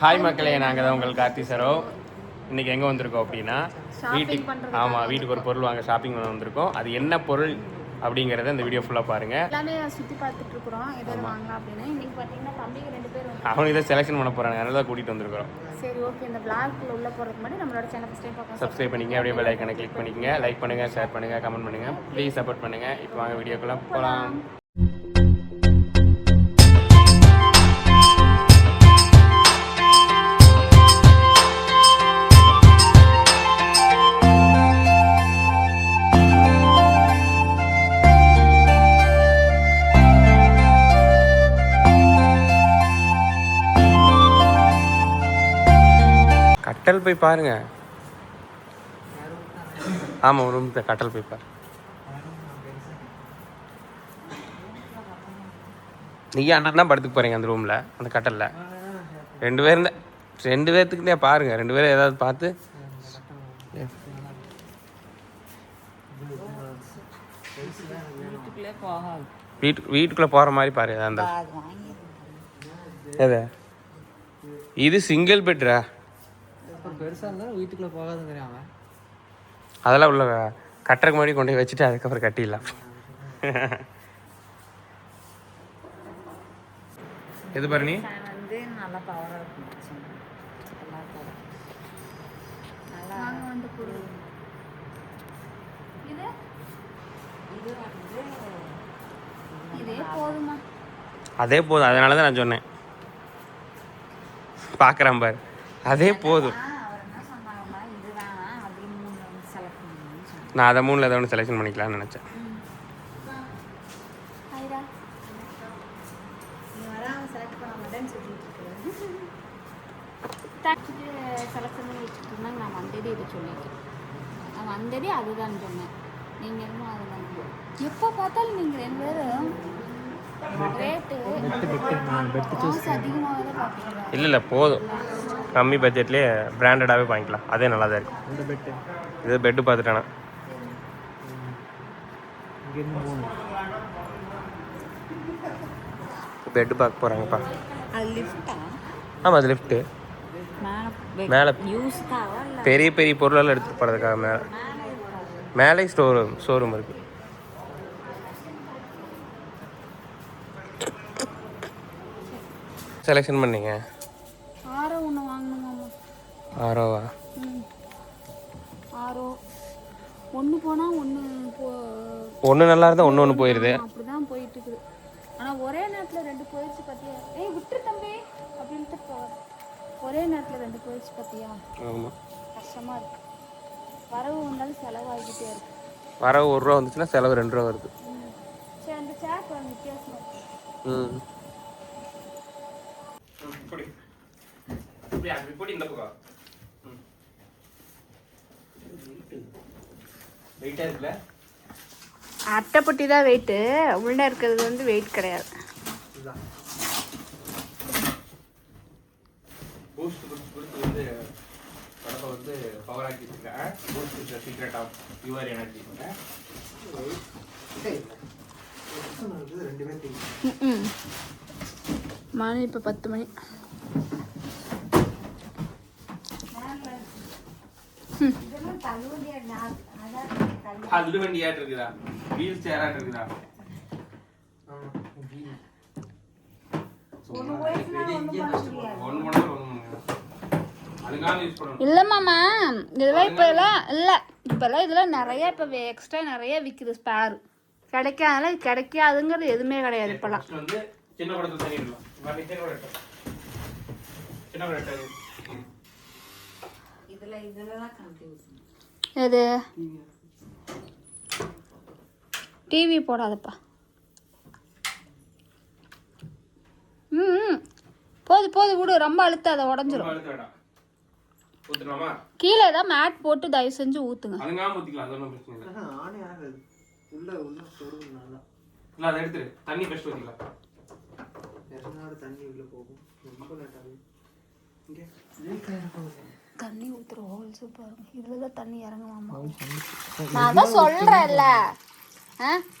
Hi மக்களே, நாங்கள் தான் உங்கள் கார்த்தி சரோ. இன்றைக்கி எங்கே வந்திருக்கோம் அப்படின்னா வீட்டுக்கு ஒரு பொருள் வாங்க ஷாப்பிங் பண்ண வந்திருக்கோம். அது என்ன பொருள் அப்படிங்கிறத இந்த வீடியோ ஃபுல்லாக பாருங்கள். எல்லாமே சுற்றி பார்த்துட்டு இருக்கிறோம் எதாவது வாங்கலாம் அப்படின்னு. இன்றைக்கி பார்த்தீங்கன்னா தம்பிக்கு 2 பேர் வந்து அவனுக்கு இதை செலெக்ஷன் பண்ண போகிறாங்க, அதனால தான் கூட்டிகிட்டு வந்திருக்கிறோம். சரி ஓகே, இந்த பிளாக்ல உள்ள போகிறதுக்கு முன்னாடி நம்மளோட சேனல் ஃபஸ்ட் டைம் பார்க்கலாம். சப்ஸ்கிரைப் பண்ணிங்க, அப்படியே பெல் ஐக்கானை கிளிக் பண்ணிக்கங்க. லைக் பண்ணுங்கள், ஷேர் பண்ணுங்கள், கமெண்ட் பண்ணுங்கள். ப்ளீஸ் சப்போர்ட் பண்ணுங்கள். இப்போ வாங்க வீடியோக்குள்ளே போகலாம். கட்டல் போய் பாருங்க. ஆமாம், ஒரு ரூம் கட்டல் போய் பாரு. நீங்க அண்ணன் தான் படுத்துக்கு போறீங்க அந்த ரூம்ல, அந்த கட்டல்ல 2 பேர். 2 பேர்த்துக்குன்னே பாருங்க. 2 பேரும் ஏதாவது பார்த்து வீட்டுக்குள்ள போற மாதிரி பாரு. அந்த இது சிங்கிள் பெட்ரா, பெருசாக இருந்தாலும் வீட்டுக்குள்ளே போகாதுங்கிறாங்க. அதெல்லாம் உள்ள கட்டுறதுக்கு முன்னாடி கொண்டு போய் வச்சுட்டு அதுக்கப்புறம் கட்டிடலாம். எது பாரு, நீ வந்து நல்லா பவராக இருக்கும். அதே போதும். அதனால தான் நான் சொன்னேன், பார்க்குறேன் பாரு, அதே போதும். நான் அதை 3ல் ஏதோ ஒன்று செலெக்ஷன் பண்ணிக்கலாம்னு நினச்சேன். செலக்ஷன் பண்ணி வச்சுட்டு இருந்தாங்க. நான் வந்ததே இதை சொல்லியிருக்கேன். நான் வந்ததே அதுதான் சொன்னேன். நீங்கள் என்னமோ அதுதான். எப்போ பார்த்தாலும் நீங்கள் 2 பேரும் ரேட்டு அதிகமாக தான் பார்ப்பீங்களா? இல்லை போதும், கம்மி பட்ஜெட்லேயே பிராண்டடாகவே வாங்கிக்கலாம். அதே நல்லா தான் இருக்கும். இந்த பெட்டு, இது பெட்டு பார்த்துட்டானா பெட்டு பார்க்க போகிறாங்கப்பா. ஆமாம், அது லிஃப்ட்டு. மேலே பெரிய பெரிய பொருளெல்லாம் எடுத்துகிட்டு போகிறதுக்காக மேலே ஷோரூம் இருக்குது. செலெக்ஷன் பண்ணீங்க. ஆரோ ஒன்று வாங்கணுமாம்மா. ஆரோவா? ஆரோ ஒன்று போனால் ஒன்று நல்லா இருந்தால் ஒன்று போயிடுது. அப்படி தான் போயிட்டு இருக்குது. ஆனால் ஒரே நேரத்தில் 2 போயிடுச்சு பார்த்தியா? விட்டுரு தம்பி அப்படின்ட்டு போகிறேன். ஒரே நேரத்தில் 2 போயிடுச்சு பார்த்தியா? ஆமாம், கஷ்டமாக இருக்குது. வரவு வந்தாலும் செலவாகிக்கிட்டே இருக்கு. வரவு 1 ரூபா வந்துச்சுன்னா செலவு 2 ரூபா வருது. சரி, அந்த சேர் கொஞ்சம் வித்தியாசமாக இருக்குது. அட்டைப்பட்டி தான் வெயிட்டு, உள்ள இருக்கிறது வந்து வெயிட் கிடையாது. மணி இப்போ 10 மணி. அது வண்டியாட்டு இருக்குதா, வீல் சேராட்டு இருக்குதா? இல்லைம்மாம்மா, இதெல்லாம் இப்போல்லாம் இல்லை. இப்போல்லாம் இதெல்லாம் நிறைய இப்போ எக்ஸ்ட்ரா நிறைய விற்குது ஸ்பேர். கிடைக்காதனால கிடைக்காதுங்கிறது எதுவுமே கிடையாது இப்போல்லாம். எது டிவி போடாதப்பா. போது விடு, ரொம்ப அழுத்தாத, உடஞ்சிரும். கீழே ஏதாவது மேட் போட்டு தயவு செஞ்சு ஊத்துங்க. தண்ணி ஊத்துற ஹோல்ஸ் பாருங்க. இதுலதான் தண்ணி இறங்குமாமா. நான் தான் சொல்றேன்ல,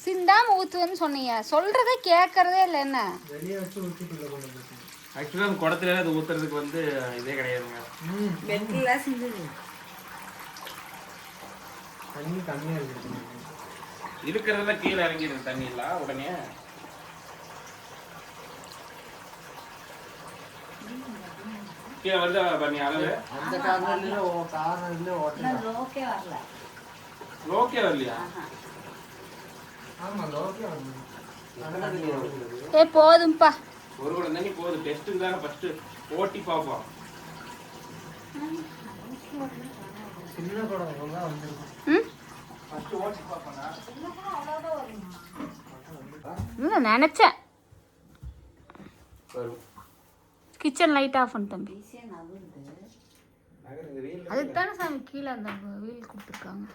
சிந்தாம ஊத்துவேன்னு சொன்னீங்க. சொல்றதே கேட்கறதே இல்லை. என்ன ஆக்சுவலாக அந்த குடத்துல அது ஊற்றுறதுக்கு வந்து இதே கிடையாதுங்க. வெட்டில செஞ்சது தண்ணி கம்மியாக இருக்குது. இருக்கிறதுல கீழே இறங்கிடுது தண்ணி இல்லை உடனே. கீழே வருதா பண்ணி அளவு? அந்த கார்னர்ல ஓட்டலாம். லோக்கே வரல. லோக்கே வரலையா? ஆமா லோக்கே வரல. ஏ போதும்பா. ஒரு குடம் தண்ணி போதும். டெஸ்ட்டுக்கு தானே ஃபர்ஸ்ட் ஓட்டி பார்ப்போம். சின்ன குடம் தான் வந்துருக்கும். ம் ஃபர்ஸ்ட் ஓட்டி பார்ப்போம்னா இல்லை நினச்சேன். வரும். கிச்சன் லைட் ஆஃப் பண்ணு தம்பி. ஈஸியாக நகருது. அதுக்கு தானே சாமி கீழே அந்த வீல் கொடுத்துருக்காங்க.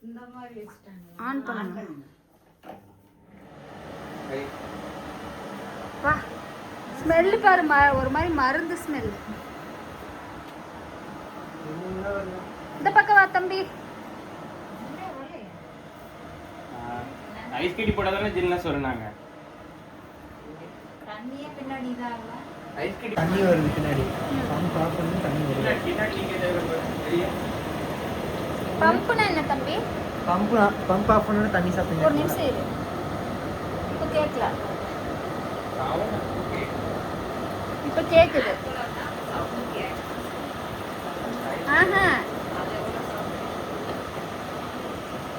இந்த மாதிரி வச்சுட்டாங்க. ஆன் பண்ணுங்க. வா ஸ்மெல்லு பாரு, ஒரு மாதிரி மருந்து ஸ்மெல். இந்த பக்கம் வா தம்பி. ஐஸ் கட்டி போட்டாதானே ஜில்லுன்னு சொன்னாங்க. தண்ணியே பின்னாடி இதாகல. ஐஸ் கட்டி தண்ணி வருது பின்னாடி. பம்ப் ஆஃப் பண்ணி தண்ணி வருது. பின்னாடி தெரியும். பம்புனா என்ன தம்பி? பம்ப் ஆஃப் பண்ணா தண்ணி சாப்பிடுங்க. ஒரு நிமிஷம் இரு. இப்போ கேட்கல. இப்போ கேட்குது. ஆஹா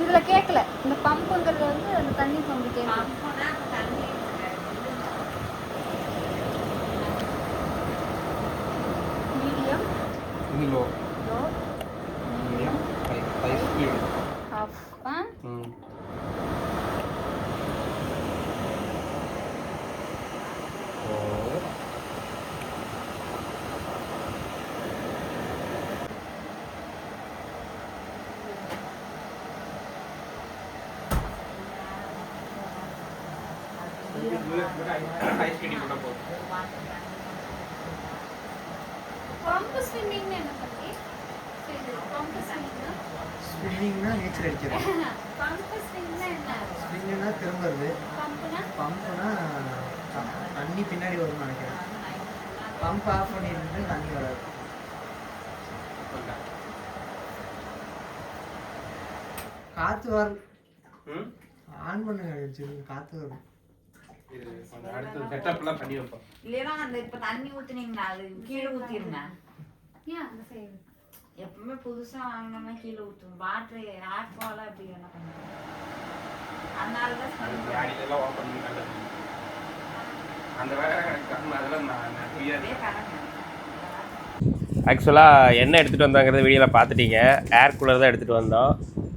இதுல கேட்கல. இந்த பம்புங்கிறது வந்து அந்த தண்ணி சவுண்டு கேட்கும். Medium, low low, medium high speed. Off. Ice கட்டி போட்டா போதும். பம்பு ஸ்விம்மிங் என்ன தம்பி? பம்பு ஸ்விம்மிங்னா ஸ்பின்னிங்னா நீச்சல் அடிக்கிறது. பம்பு ஸ்விம்மிங்னா என்ன? ஸ்பின்னிங்னா திரும்புறது. பம்புனா பம்புனா தண்ணி பின்னாடி வரும்னு நினைக்கிறேன். பம்ப் ஆஃப் பண்ணிட்டு தண்ணி வராது. காற்று வரும். ஆன் பண்ணுங்க, காற்று வரும். அடுத்து செட்டப்லாம் பண்ணி வைப்போம். இல்லைன்னா அந்த இப்போ தண்ணி ஊற்றுனீங்களா அது கீழே ஊற்றிருங்க. ஏன் அந்த சைடு? எப்பவுமே புதுசாக வாங்கினோம்னா கீழே ஊற்றுவோம். வாட்ரு ஹேர் ஃபாலாக இப்படி என்ன பண்ணுவோம். அதனால தான் ஸ்மெல் அடியிலலாம் ஓப்பன் பண்ணி கண்டது. அந்த வேலை அதெல்லாம் நான் தெரியாது. ஆக்சுவலாக என்ன எடுத்துகிட்டு வந்தாங்கிறத வீடியோவில் பார்த்துட்டீங்க. ஏர் கூலர் தான் எடுத்துகிட்டு வந்தோம்.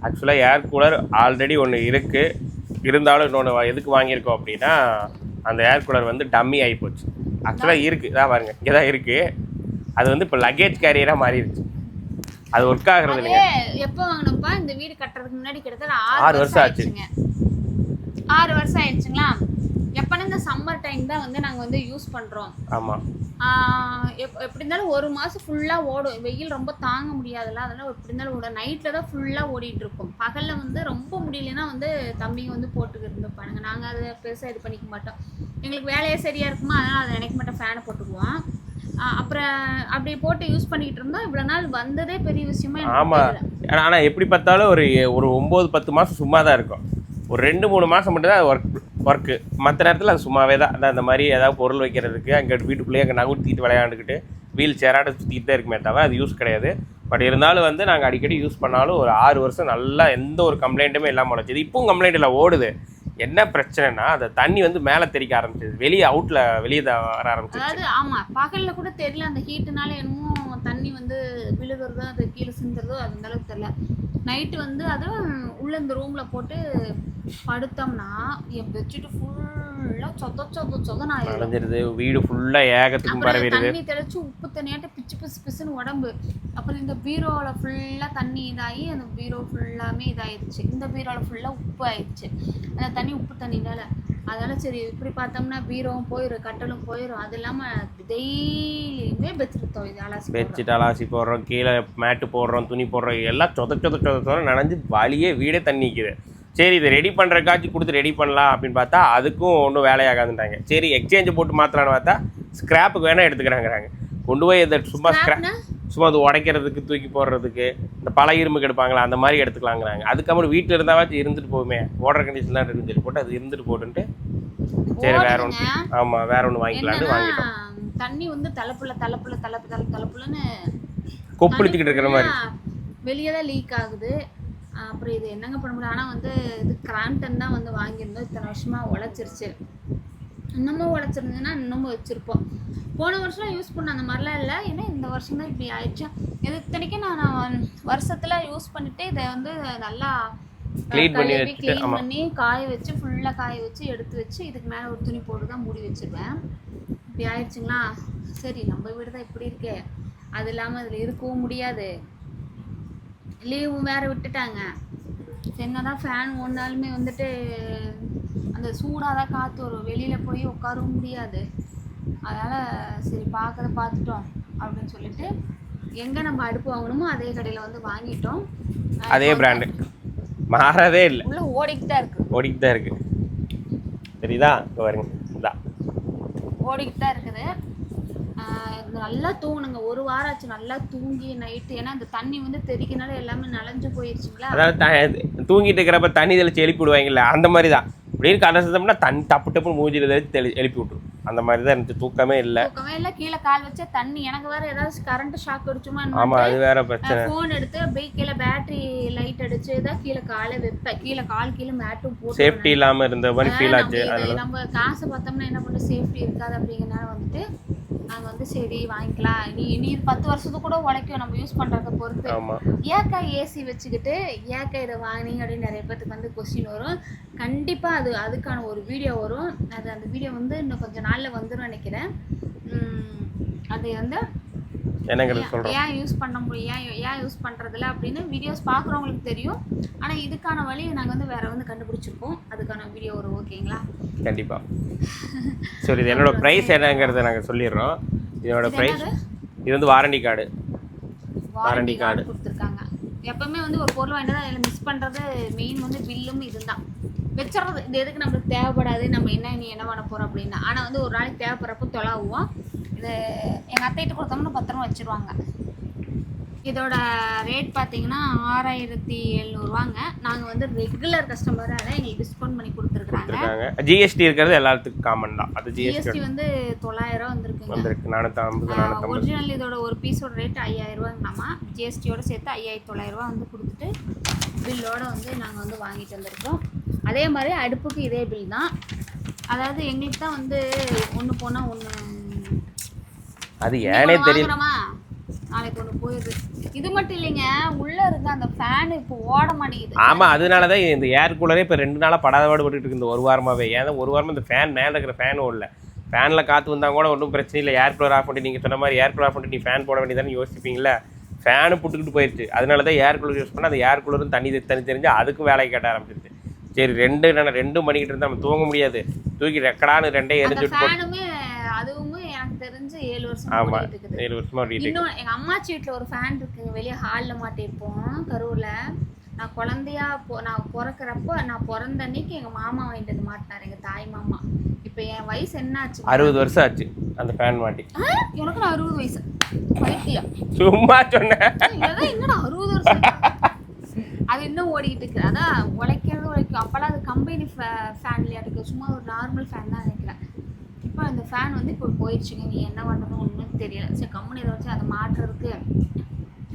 ஆக்சுவலாக ஏர் கூலர் ஆல்ரெடி ஒன்று இருக்குது. இருந்தாலும் இன்னொன்று எதுக்கு வாங்கியிருக்கோம் அப்படின்னா, அந்த ஏர் கூலர் வந்து டம்மி ஆகிப்போச்சு. ஆக்சுவலாக இருக்குது தான் பாருங்கள், இங்கே தான் இருக்குது. அது வந்து இப்போ லக்கேஜ் கேரியராக மாறிடுச்சு. அது ஒர்க் ஆகுறது இல்லைங்க. எப்போ வாங்கினப்பா? இந்த வீடு கட்டுறதுக்கு முன்னாடி கிட்டத்தட்ட 6 வருஷம் ஆச்சுங்க. 6 வருஷம் ஆயிடுச்சுங்களா? எப்போனா இந்த சம்மர் டைம் தான் வந்து நாங்கள் வந்து யூஸ் பண்ணுறோம். ஆமாம். எப்படி இருந்தாலும் ஒரு மாதம் ஃபுல்லாக ஓடும். வெயில் ரொம்ப தாங்க முடியாதுல்ல, அதெல்லாம் எப்படி இருந்தாலும் ஓடும். நைட்டில் தான் ஃபுல்லாக ஓடிட்டு இருக்கும். பகலில் வந்து ரொம்ப முடியலன்னா வந்து தம்பிங்க வந்து போட்டுக்கிட்டு இருந்துப்பானுங்க. நாங்கள் அதை பெருசாக இது பண்ணிக்க மாட்டோம். எங்களுக்கு வேலையே சரியாக இருக்குமா, அதனால் அதை நினைக்க மாட்டோம். ஃபேனை போட்டுக்குவோம். அப்புறம் அப்படி போட்டு யூஸ் பண்ணிக்கிட்டு இருந்தோம். இவ்வளோ நாள் வந்ததே பெரிய விஷயமா. ஆமாம். ஆனால் எப்படி பார்த்தாலும் ஒரு 9-10 மாதம் சும்மா தான் இருக்கும். ஒரு 2-3 மாதம் மட்டும்தான் ஒர்க்கு. மற்ற நேரத்தில் அது சும்மாவே தான். அந்த மாதிரி ஏதாவது பொருள் வைக்கிறதுக்கு அங்கே வீட்டுக்குள்ளேயே அங்கே நகர்த்திட்டு விளையாண்டுக்கிட்டு வீல் சேராட சுற்றிட்டு தான் இருக்குமே தவிர அது யூஸ் கிடையாது. பட் இருந்தாலும் வந்து நாங்கள் அடிக்கடி யூஸ் பண்ணாலும் ஒரு 6 வருஷம் நல்லா எந்த ஒரு கம்ப்ளைண்ட்டுமே இல்லாமல் உழைச்சிது. இப்பவும் கம்ப்ளைண்ட் இல்லை, ஓடுது. என்ன பிரச்சனைனா அந்த தண்ணி வந்து மேலே தெறிக்க ஆரம்பிச்சிது. வெளியே வெளியே வர ஆரம்பிச்சிது. அதாவது ஆமாம், பகலில் கூட தெரியல. அந்த ஹீட்டுனால என்னமோ தண்ணி வந்து விழுகிறதோ அது கீழே சிந்துறதோ அது அந்த அளவுக்கு தெரியல. நைட்டு வந்து அதுவும் உள்ள இந்த ரூமில் போட்டு படுத்தோம்னா என் பெட்ஷீட்டு ஃபுல்லாக சொதன்னு அடைஞ்சிருது. வீடு ஃபுல்லாக ஏகத்துக்கும் பரவிடுது. தண்ணி தெளிச்சு உப்பு தண்ணியாட்ட பிசுன்னு உடம்பு. அப்புறம் இந்த பீரோவில் ஃபுல்லாக தண்ணி இதாகி அந்த பீரோ ஃபுல்லாமே இதாகிடுச்சு. இந்த பீரோவில் ஃபுல்லாக உப்பு ஆயிடுச்சு. அந்த தண்ணி உப்பு தண்ணினால. அதனால் சரி இப்படி பார்த்தோம்னா பீரோவும் போயிடும், கட்டலும் போயிடும். அது இல்லாமல் டெய்லியுமே பெட்ஷீட் அலாசி போடுறோம், கீழே மேட்டு போடுறோம், துணி போடுறோம், எல்லாம் சொத நனைஞ்சு வழியே வீடே தண்ணிக்குது. சரி இதை ரெடி பண்ணுறக்காச்சும் கொடுத்து ரெடி பண்ணலாம் அப்படின்னு பார்த்தா அதுக்கும் ஒன்றும் வேலையாகாதுன்றாங்க. சரி எக்ஸ்சேஞ்சை போட்டு மாற்றலான்னு பார்த்தா ஸ்க்ராப்புக்கு வேணால் எடுத்துக்கிறாங்கிறாங்க. கொண்டு போய் இதை சும்மா சும்மா அது உடைக்கிறதுக்கு தூக்கி போடுறதுக்கு இந்த பல இரும்புக்கு எடுப்பாங்களா அந்த மாதிரி எடுத்துக்கலாங்கிறாங்க. அதுக்கப்புறம் வீட்டில் இருந்தாவாச்சும் இருந்துட்டு போகுமே, ஓடுற கண்டிஷன்லாம் இருந்துட்டு போட்டு அது இருந்துட்டு போட்டுன்ட்டு சரி வேற ஒன்று, ஆமாம் வேற ஒன்று வாங்கிக்கலான்னு வாங்கிட்டோம். தண்ணி வந்து தலைப்புலன்னு கொப்பளிச்சுக்கிட்டு இருக்கிற மாதிரி வெளியே தான் லீக் ஆகுது. அப்புறம் இது என்னங்க பண்ண முடியும். ஆனால் வந்து இது கிராம்டன் தான் வந்து வாங்கியிருந்தோம். இத்தனை வருஷமாக உழைச்சிருச்சு. இன்னமும் உழைச்சிருந்ததுன்னா இன்னமும் வச்சுருப்போம். போன வருஷம் யூஸ் பண்ண அந்த மாதிரிலாம் இல்லை. ஏன்னா இந்த வருஷம் தான் இப்படி ஆயிடுச்சு. இது இத்தனைக்கும் நான் வருஷத்தில் யூஸ் பண்ணிவிட்டு இதை வந்து நல்லா க்ளீன் பண்ணி காய வச்சு ஃபுல்லாக காய வச்சு எடுத்து வச்சு இதுக்கு மேலே ஒரு துணி போட்டு தான் மூடி வச்சுருவேன். இப்படி ஆயிடுச்சுங்களா. சரி நம்ம வீடு தான் இப்படி இருக்கே, அது இல்லாமல் அதில் இருக்கவும் முடியாது. லீவும் வேறு விட்டுட்டாங்க. என்னதான் ஃபேன் ஓடினாலுமே வந்துட்டு அந்த சூடாக தான் காற்று வரும், வெளியில் போய் உட்காரவும் முடியாது. அதனால் சரி பார்த்துட்டோம் அப்படின்னு சொல்லிட்டு எங்கே நம்ம அடுப்பு வாங்கணுமோ அதே கடையில் வந்து வாங்கிட்டோம். அதே பிராண்டு மாறவே இல்லை, உள்ள ஓடிக்கிட்டு தான் இருக்குது. சரிதா பாருங்க, இதான் ஓடிக்கிட்டு தான் இருக்குது. நல்லா தூங்கணுங்க. ஒரு வாரம் ஆச்சு நல்லா தூங்கி நைட்டு. ஏன்னா அந்த தண்ணி வந்து தெறிக்கனால எல்லாமே நனைஞ்சு போயிடுச்சுங்களா. அதாவது தூங்கிட்டு இருக்கிறப்ப தண்ணி தெளிச்சு எழுப்பி விடுவாங்கல்ல அந்த மாதிரி தான். அப்படின்னு கடைசிட்டோம்னா தண்ணி டப்பு டப்பு மூஞ்சில தெளிச்சு எழுப்பி விட்டுரும். அந்த மாதிரி தான் இருந்துச்சு. தூக்கமே இல்லை. கீழே கால் வச்சா தண்ணி. எனக்கு வேற ஏதாவது கரண்ட் ஷாக் அடிச்சுமா. ஆமாம் அது வேற பிரச்சனை. ஃபோன் எடுத்து அப்படியே கீழே பேட்டரி லைட் அடிச்சு தான் கீழே காலை வைப்பேன். கீழே மேட்டும் போட்டு சேஃப்டி இல்லாமல் இருந்த மாதிரி ஃபீல் ஆச்சு. நம்ம காசு பார்த்தோம்னா என்ன பண்ண சேஃப்டி இருக்காது. அப்படிங்கிறனால வந்துட்டு நாங்கள் வந்து சரி வாங்கிக்கலாம். நீ 10 வருஷத்துக்கு கூட உழைக்கும் நம்ம யூஸ் பண்ணுறத பொறுத்து. ஏக்கா ஏசி வச்சுக்கிட்டு ஏக்கா இதை வாங்கினீங்க அப்படின்னு நிறைய பேருக்கு வந்து கொஸ்டின் வரும். கண்டிப்பாக அதுக்கான ஒரு வீடியோ வரும். அந்த வீடியோ வந்து இன்னும் கொஞ்சம் நாளில் வந்துடும் நினைக்கிறேன். அது வந்து ஏன் யூஸ் பண்ண முடியும், ஏன் யூஸ் பண்ணுறதில்ல அப்படின்னு வீடியோஸ் பார்க்குறவங்களுக்கு தெரியும். ஆனால் இதுக்கான வழியை நாங்கள் வந்து வேறு வந்து கண்டுபிடிச்சிருப்போம். அதுக்கான வீடியோ வரும். ஓகேங்களா? கண்டிப்பாக. சரி இது என்னோட ப்ரைஸ் என்னங்கிறத நாங்கள் சொல்லிடுறோம். இதோட ப்ரைஸ் இது வந்து வாரண்டி கார்டு கொடுத்துருக்காங்க. எப்பவுமே வந்து ஒரு பொருள் வாங்கிட்டு அதில் மிஸ் பண்ணுறது மெயின் வந்து பில்லும் இதுதான் வச்சுறது. இது எதுக்கு நம்மளுக்கு தேவைப்படாது, நம்ம நீ என்ன பண்ண போகிறோம் அப்படின்னா. ஆனால் வந்து ஒரு நாளைக்கு தேவைப்படுறப்போ தொலாவுவோம். இது எங்கள் அத்தைகிட்ட கொடுத்தோம்னா பத்திரமா வச்சுருவாங்க. இதோட ரேட் பார்த்தீங்கன்னா 6700 நாங்கள் வந்து ரெகுலர் கஸ்டமராக எங்களுக்கு டிஸ்கவுண்ட் பண்ணி கொடுத்துருக்காங்க. ஜிஎஸ்டி இருக்கிறது எல்லாத்துக்கும் காமன் தான். அது ஜிஎஸ்டி வந்து 900 வந்திருக்கு. 450 ஒரிஜினல் இதோட ஒரு பீஸோட ரேட் 5000 நம்ம ஜிஎஸ்டியோட சேர்த்து 5900 வந்து கொடுத்துட்டு பில்லோட வந்து நாங்கள் வந்து வாங்கிட்டு வந்திருக்கோம். அதே மாதிரி அடுப்புக்கு இதே பில் தான். அதாவது எங்களுக்கு தான் வந்து ஒன்று போனால் ஒன்று அது ஏனே தெரியல. நாளைக்கு ஒன்று போயிடுது. இது மட்டும் இல்லைங்க, உள்ளே இருக்க அந்த ஃபேன் இப்போ ஓட மாட்டேங்குது. ஆமாம் அதனால தான் இந்த ஏர் கூலரே இப்போ 2 நாளாக படாதபாடு பட்டுட்டு இருக்கு. இந்த ஒரு வாரமாகவே. ஏன்னா ஒரு வாரமாக இந்த ஃபேன் மேலே இருக்கிற ஃபேனும் இல்லை. ஃபேனில் காற்று வந்தால் கூட ஒன்றும் பிரச்சனை இல்லை. ஏர் கூலர் ஆஃப் பண்ணி நீங்கள் சொன்ன மாதிரி ஏர் கூலர் ஆஃப் பண்ணி நீ ஃபேன் போட வேண்டியதானே யோசிப்பீங்களா. ஃபேனு புட்டுக்கிட்டு போயிடுச்சு. அதனால தான் ஏர் கூலர் யூஸ் பண்ணால் அந்த ஏர் கூலரும் தண்ணி தெரிஞ்சு அதுக்கும் வேலைக்கு கேட்ட ஆரம்பிச்சிருச்சு. சரி 2 பண்ணிக்கிட்டு இருந்தால் நம்ம தூங்க முடியாது. தூக்கி ரெக்கடான்னு 2 எரிஞ்சுட்டு போட்டு. அதுவுமே எனக்கு தெரிஞ்சு 7 வருஷம். ஆமாம் 7 வருஷமா ஓடிட்டு. இன்னும் எங்கள் அம்மாச்சி வீட்டில் ஒரு ஃபேன் இருக்குங்க. வெளியே ஹாலில் மாட்டியிருப்போம் கரூரில். நான் குழந்தையா நான் பிறக்கிறப்போ நான் பிறந்த அன்னைக்கு எங்கள் மாமா வாங்கிட்டு வந்து மாட்டினார், எங்கள் தாய் மாமா. இப்போ என் வயசு என்ன ஆச்சு? 60 வருஷம் ஆச்சு அந்த ஃபேன் மாட்டி. எனக்கு நான் 60 வயசு பைத்தியம். சும்மா சொன்னேன். என்னடா 60 வருஷம் அது இன்னும் ஓடிக்கிட்டு இருக்கு. அதான் உழைக்கும். அப்போல்லாம் அது கம்பெனி ஃபேன்லேயே இருக்குது. சும்மா ஒரு நார்மல் ஃபேன் தான் நினைக்கிறேன். இப்போ அந்த ஃபேன் வந்து இப்போ போயிடுச்சுங்க. நீ என்ன பண்ணணும் ஒன்றும் தெரியல. சரி கம்முனு இதை வச்சு அதை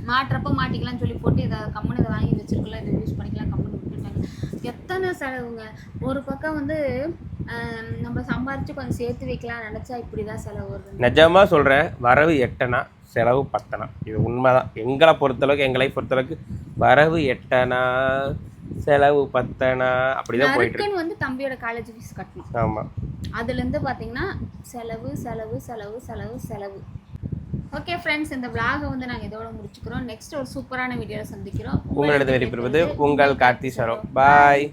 மாட்டுறப்போ மாட்டிக்கலாம்னு சொல்லி போட்டு இதை கம்முனு இதை வாங்கி வச்சுருக்கலாம், இதை யூஸ் பண்ணிக்கலாம் கம்முனு விட்டுட்டாங்க. எத்தனை செலவுங்க. ஒரு பக்கம் வந்து நம்ம சம்பாரித்து கொஞ்சம் சேர்த்து வைக்கலாம் நினச்சா இப்படி தான் செலவு வருது. நிஜமாக சொல்கிறேன், வரவு 8 செலவு 10. இது உண்மைதான். எங்களை பொறுத்தளவுக்கு எங்களை பொறுத்தளவுக்கு வரவு 8 செலவு 10 அப்படிதான் போயிட்டு இருக்கு. வந்து தம்பியோட காலேஜ் ஃபீஸ் கட்டணும். ஆமாம் அதுலேருந்து பார்த்தீங்கன்னா செலவு செலவு செலவு செலவு செலவு. ஓகே ஃப்ரெண்ட்ஸ், இந்த vlog-ஐ வந்து நாங்கள் இதோட முடிச்சுக்கிறோம். நெக்ஸ்ட் ஒரு சூப்பரான வீடியோவில் சந்திக்கிறோம். உங்களோட விடைபெறுவது உங்கள் கார்த்தி சரோ. பாய்.